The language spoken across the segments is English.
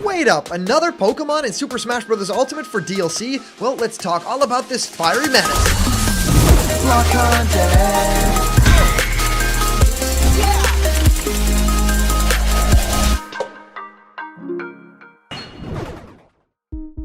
Wait up, another Pokemon in Super Smash Bros. Ultimate for DLC? Well, let's talk all about this fiery menace. Block content.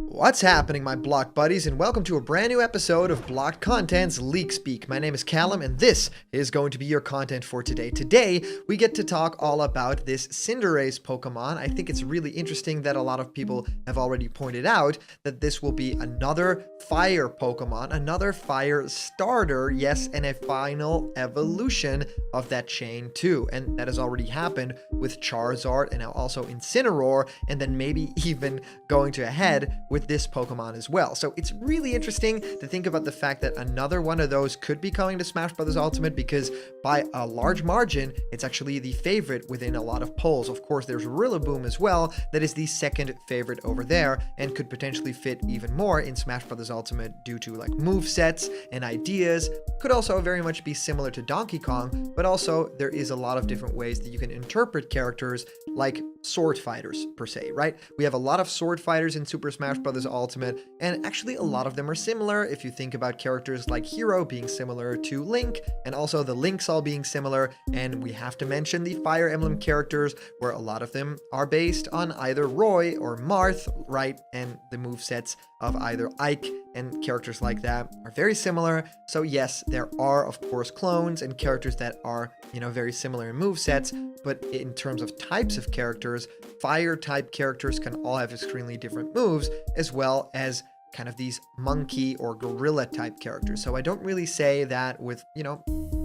What's happening, my block buddies, and welcome to a brand new episode of Blocked Content's Leak Speak. My name is Callum, and this is going to be your content for today. Today, we get to talk all about this Cinderace Pokemon. I think it's really interesting that a lot of people have already pointed out that this will be another fire Pokemon, another fire starter, yes, and a final evolution of that chain too. And that has already happened with Charizard and now also Incineroar, and then maybe even going to ahead with this Pokemon as well. So it's really interesting to think about the fact that another one of those could be coming to Smash Bros. Ultimate, because by a large margin, it's actually the favorite within a lot of polls. Of course, there's Rillaboom as well, that is the second favorite over there and could potentially fit even more in Smash Bros. Ultimate due to like move sets and ideas. Could also very much be similar to Donkey Kong, but also there is a lot of different ways that you can interpret characters like sword fighters per se, right? We have a lot of sword fighters in Super Smash Bros. Ultimate, and actually a lot of them are similar if you think about characters like Hero being similar to Link, and also the Links all being similar. And we have to mention the Fire Emblem characters, where a lot of them are based on either Roy or Marth, right? And the movesets of either Ike and characters like that are very similar. So yes, there are of course clones and characters that are, very similar in movesets, but in terms of types of characters, fire type characters can all have extremely different moves, as well as kind of these monkey or gorilla type characters. So I don't really say that with,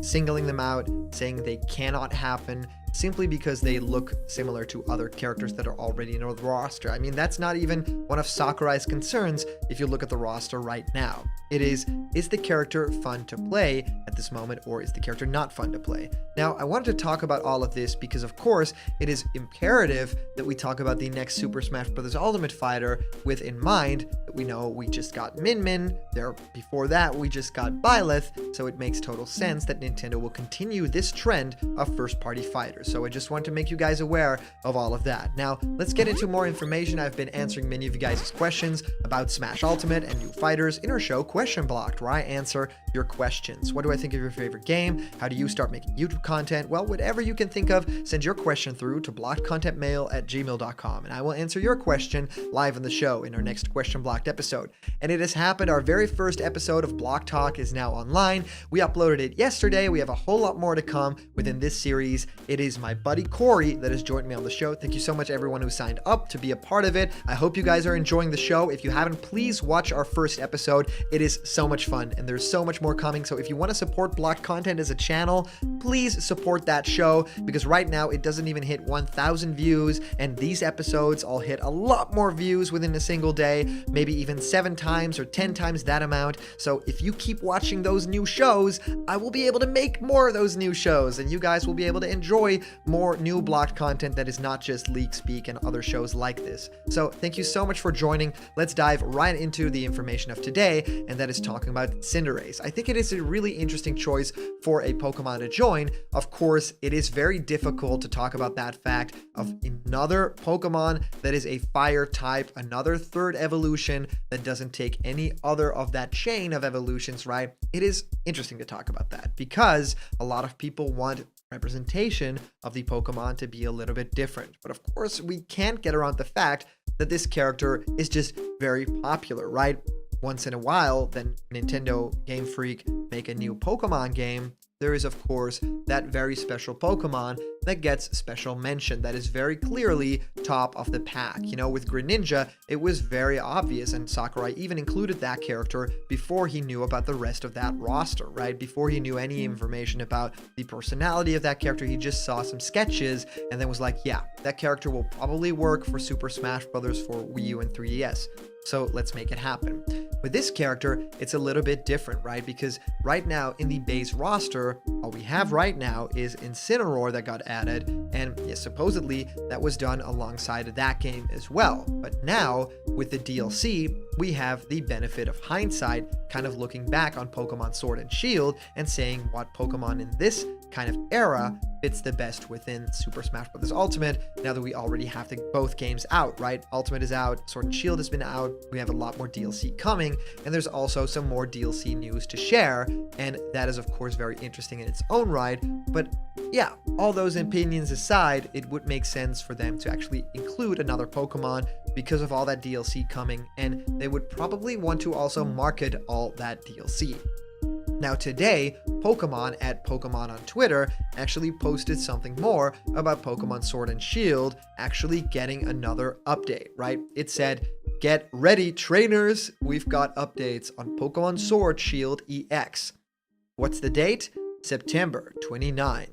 singling them out, saying they cannot happen simply because they look similar to other characters that are already in the roster. I mean, that's not even one of Sakurai's concerns if you look at the roster right now. It is the character fun to play at this moment, or is the character not fun to play? Now, I wanted to talk about all of this because, of course, it is imperative that we talk about the next Super Smash Bros. Ultimate fighter with in mind that we know we just got Min. Before that, we just got Byleth, so it makes total sense that Nintendo will continue this trend of first-party fighters. So I just want to make you guys aware of all of that. Now, let's get into more information. I've been answering many of you guys' questions about Smash Ultimate and new fighters in our show Question Blocked, where I answer your questions. What do I think of your favorite game? How do you start making YouTube content? Well, whatever you can think of, send your question through to blockedcontentmail@gmail.com, and I will answer your question live on the show in our next Question Blocked episode. And it has happened. Our very first episode of Block Talk is now online. We uploaded it yesterday. We have a whole lot more to come within this series. It is my buddy Corey that has joined me on the show. Thank you so much everyone who signed up to be a part of it. I hope you guys are enjoying the show. If you haven't, please watch our first episode. It is so much fun and there's so much more coming. So if you want to support Blocked Content as a channel, please support that show, because right now it doesn't even hit 1,000 views, and these episodes all hit a lot more views within a single day, maybe even 7 times or 10 times that amount. So if you keep watching those new shows, I will be able to make more of those new shows, and you guys will be able to enjoy more new Blocked content that is not just Leak Speak and other shows like this. So thank you so much for joining. Let's dive right into the information of today, and that is talking about Cinderace. I think it is a really interesting choice for a Pokemon to join. Of course, it is very difficult to talk about that fact of another Pokemon that is a fire type, another third evolution that doesn't take any other of that chain of evolutions, right? It is interesting to talk about that because a lot of people want representation of the Pokemon to be a little bit different. But of course, we can't get around the fact that this character is just very popular, right? Once in a while, then Nintendo, Game Freak make a new Pokemon game. There is, of course, that very special Pokemon that gets special mention, that is very clearly top of the pack. With Greninja, it was very obvious, and Sakurai even included that character before he knew about the rest of that roster, right? Before he knew any information about the personality of that character, he just saw some sketches and then was like, yeah, that character will probably work for Super Smash Bros. For Wii U and 3DS. So let's make it happen. With this character, it's a little bit different, right? Because right now in the base roster, all we have right now is Incineroar that got added, and yes, supposedly that was done alongside that game as well. But now with the DLC, we have the benefit of hindsight, kind of looking back on Pokemon Sword and Shield and saying what Pokemon in this kind of era fits the best within Super Smash Bros. Ultimate, now that we already have both games out, right? Ultimate is out, Sword and Shield has been out, we have a lot more DLC coming, and there's also some more DLC news to share, and that is of course very interesting in its own right. But yeah, all those opinions aside, it would make sense for them to actually include another Pokemon because of all that DLC coming, and they would probably want to also market all that DLC. Now today, Pokemon at Pokemon on Twitter actually posted something more about Pokemon Sword and Shield actually getting another update, right? It said, "Get ready, trainers! We've got updates on Pokemon Sword Shield EX." What's the date? September 29th.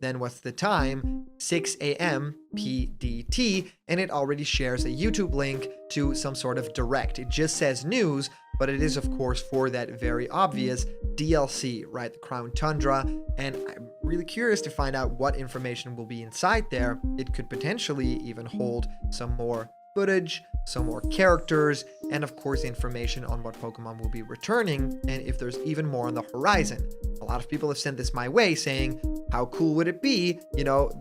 Then what's the time? 6 a.m. PDT, and it already shares a YouTube link to some sort of direct. It just says news, but it is of course for that very obvious DLC, right? The Crown Tundra, and I'm really curious to find out what information will be inside there. It could potentially even hold some more footage, some more characters, and of course information on what Pokemon will be returning, and if there's even more on the horizon. A lot of people have sent this my way saying, how cool would it be,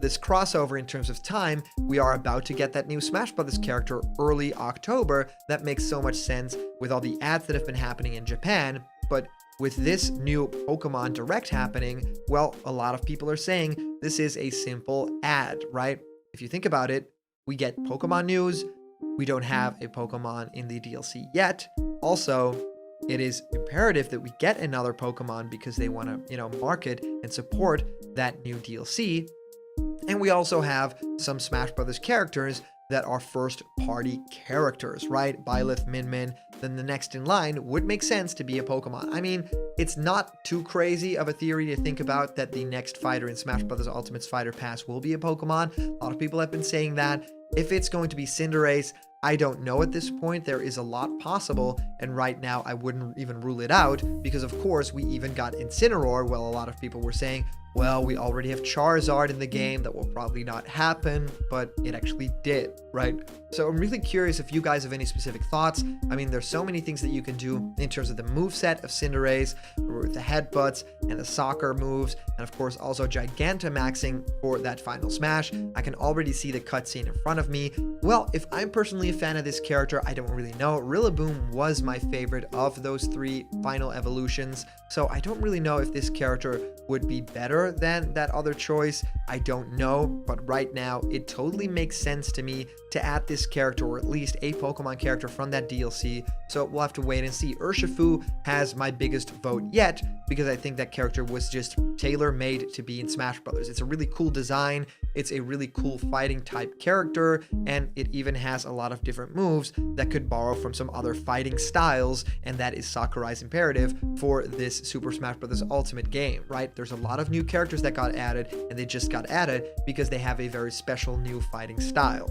this crossover in terms of time. We are about to get that new Smash Bros. Character early October. That makes so much sense with all the ads that have been happening in Japan, but with this new Pokemon Direct happening, well, a lot of people are saying this is a simple ad, right? If you think about it, we get Pokemon news, we don't have a Pokemon in the DLC yet. Also, it is imperative that we get another Pokemon because they want to, market and support that new DLC. And we also have some Smash Brothers characters that are first party characters, right? Byleth, Min, then the next in line would make sense to be a Pokemon. I mean, it's not too crazy of a theory to think about that the next fighter in Smash Bros. Ultimate's Fighter Pass will be a Pokemon. A lot of people have been saying that. If it's going to be Cinderace, I don't know at this point. There is a lot possible, and right now I wouldn't even rule it out because of course we even got Incineroar. Well, a lot of people were saying, well, we already have Charizard in the game, that will probably not happen, but it actually did, right? So I'm really curious if you guys have any specific thoughts. I mean, there's so many things that you can do in terms of the moveset of Cinderace, with the headbutts and the soccer moves, and of course also Gigantamaxing for that final smash. I can already see the cutscene in front of me. Well, if I'm personally a fan of this character, I don't really know. Rillaboom was my favorite of those three final evolutions, so I don't really know if this character would be better than that other choice. I don't know, but right now it totally makes sense to me to add this character, or at least a Pokemon character from that DLC. So we'll have to wait and see. Urshifu has my biggest vote yet because I think that character was just tailor-made to be in Smash Brothers. It's a really cool design, it's a really cool fighting type character, and it even has a lot of different moves that could borrow from some other fighting styles, and that is Sakurai's imperative for this Super Smash Bros. Ultimate game, right? There's a lot of new characters that got added, and they just got added because they have a very special new fighting style.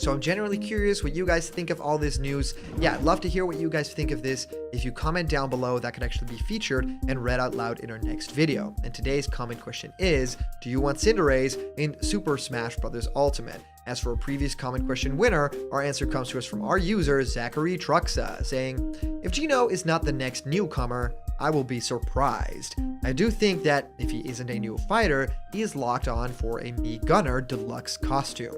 So I'm genuinely curious what you guys think of all this news. Yeah, I'd love to hear what you guys think of this. If you comment down below, that could actually be featured and read out loud in our next video. And today's comment question is, do you want Cinderace in Super Smash Bros. Ultimate? As for a previous comment question winner, our answer comes to us from our user, Zachary Truxa, saying, if Geno is not the next newcomer, I will be surprised. I do think that if he isn't a new fighter, he is locked on for a Mii Gunner deluxe costume.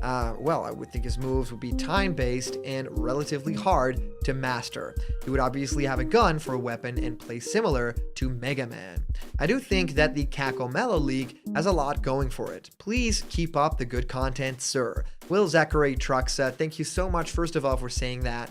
Well, I would think his moves would be time-based and relatively hard to master. He would obviously have a gun for a weapon and play similar to Mega Man. I do think that the Cacomello League has a lot going for it. Please keep up the good content, sir. Will Zachary Truxa, thank you so much, first of all, for saying that.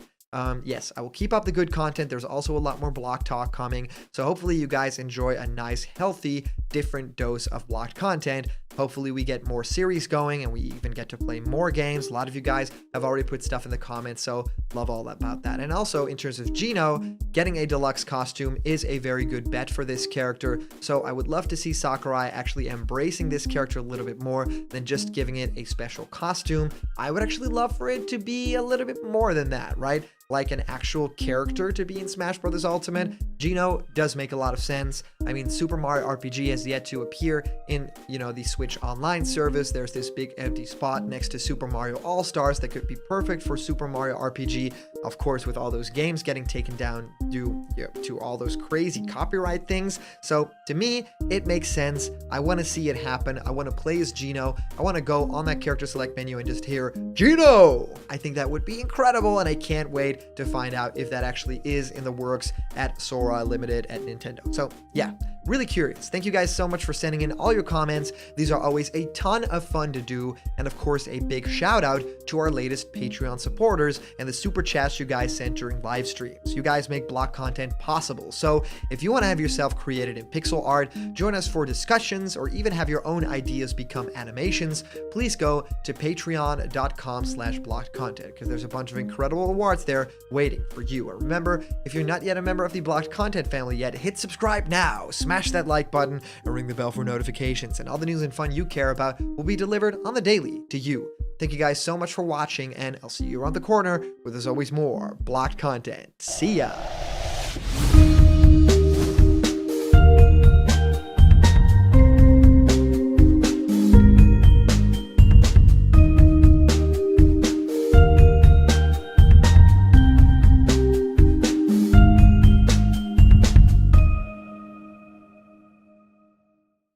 Yes, I will keep up the good content. There's also a lot more block talk coming, so hopefully you guys enjoy a nice, healthy, different dose of blocked content. Hopefully we get more series going and we even get to play more games. A lot of you guys have already put stuff in the comments, so love all about that. And also in terms of Geno, getting a deluxe costume is a very good bet for this character, so I would love to see Sakurai actually embracing this character a little bit more than just giving it a special costume. I would actually love for it to be a little bit more than that, right? Like an actual character to be in Smash Bros. Ultimate. Geno does make a lot of sense. I mean, Super Mario RPG has yet to appear in, the Switch Online service. There's this big empty spot next to Super Mario All-Stars that could be perfect for Super Mario RPG. Of course, with all those games getting taken down due to all those crazy copyright things. So to me, it makes sense. I want to see it happen. I want to play as Geno. I want to go on that character select menu and just hear Geno. I think that would be incredible, and I can't wait to find out if that actually is in the works at Sora Limited at Nintendo. So yeah, really curious. Thank you guys so much for sending in all your comments. These are always a ton of fun to do. And of course, a big shout out to our latest Patreon supporters and the super chats you guys sent during live streams. You guys make block content possible. So if you want to have yourself created in pixel art, join us for discussions, or even have your own ideas become animations, please go to patreon.com/blockedcontent, because there's a bunch of incredible rewards there waiting for you. And remember, if you're not yet a member of the Blocked Content family yet, hit subscribe now, smash that like button, and ring the bell for notifications, and all the news and fun you care about will be delivered on the daily to you. Thank you guys so much for watching, and I'll see you around the corner where there's always more Blocked Content. See ya!